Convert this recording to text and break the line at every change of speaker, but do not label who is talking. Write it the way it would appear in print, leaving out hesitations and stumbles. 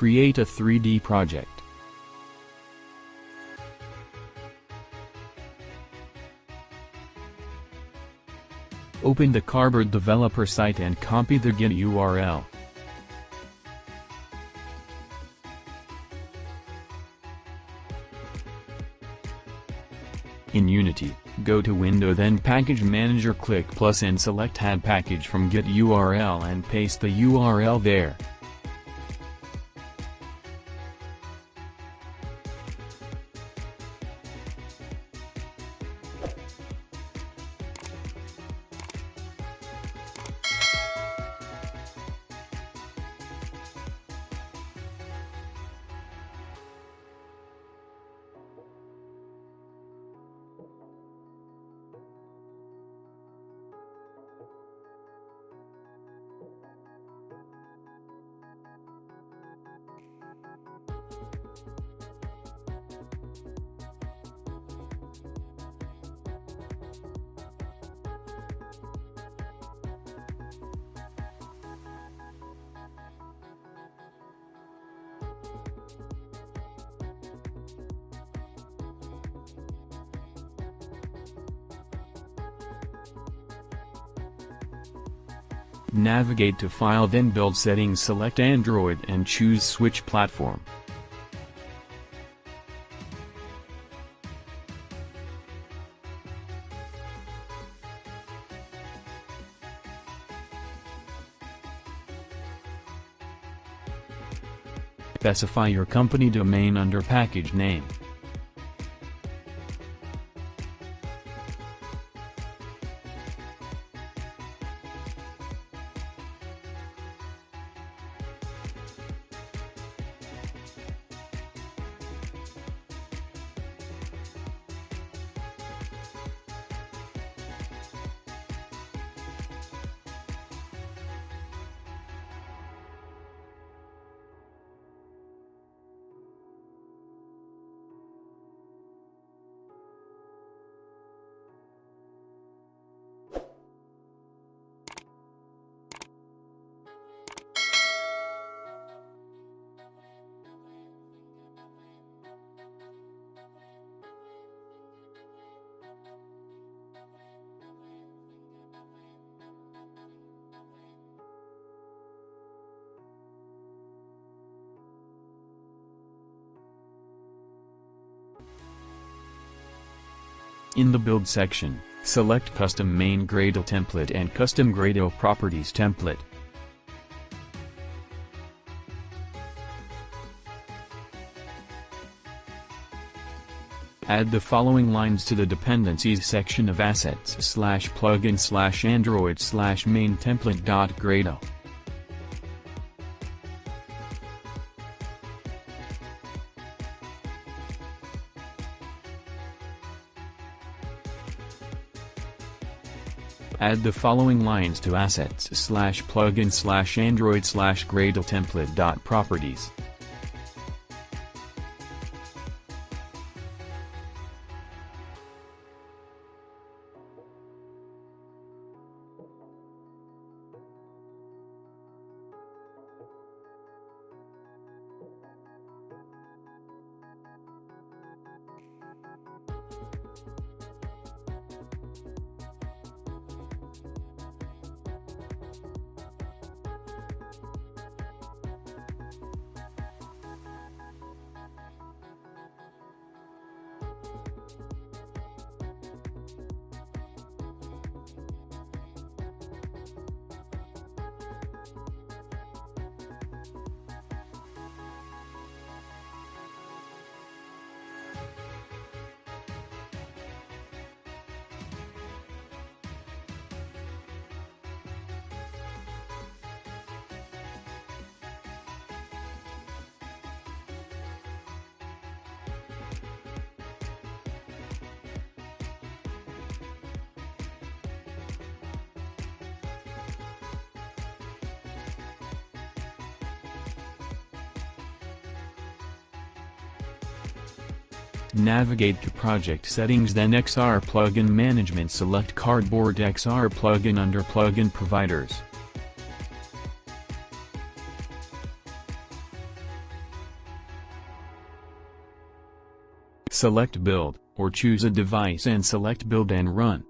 Create a 3D project. Open the Cardboard developer site and copy the Git URL. In Unity, go to Window, then Package Manager, click plus and select Add Package from Git URL and paste the URL there. Navigate to File, then Build Settings, select Android and choose Switch Platform. Specify your company domain under package name. In the Build section, select Custom Main Gradle Template and Custom Gradle Properties Template. Add the following lines to the Dependencies section of assets/plugin/android/main template.gradle. Add the following lines to assets/plugin/android/gradle template.properties. Navigate to Project Settings, then XR Plugin Management, select Cardboard XR plugin under Plugin Providers. select build, or choose a device and select build and run.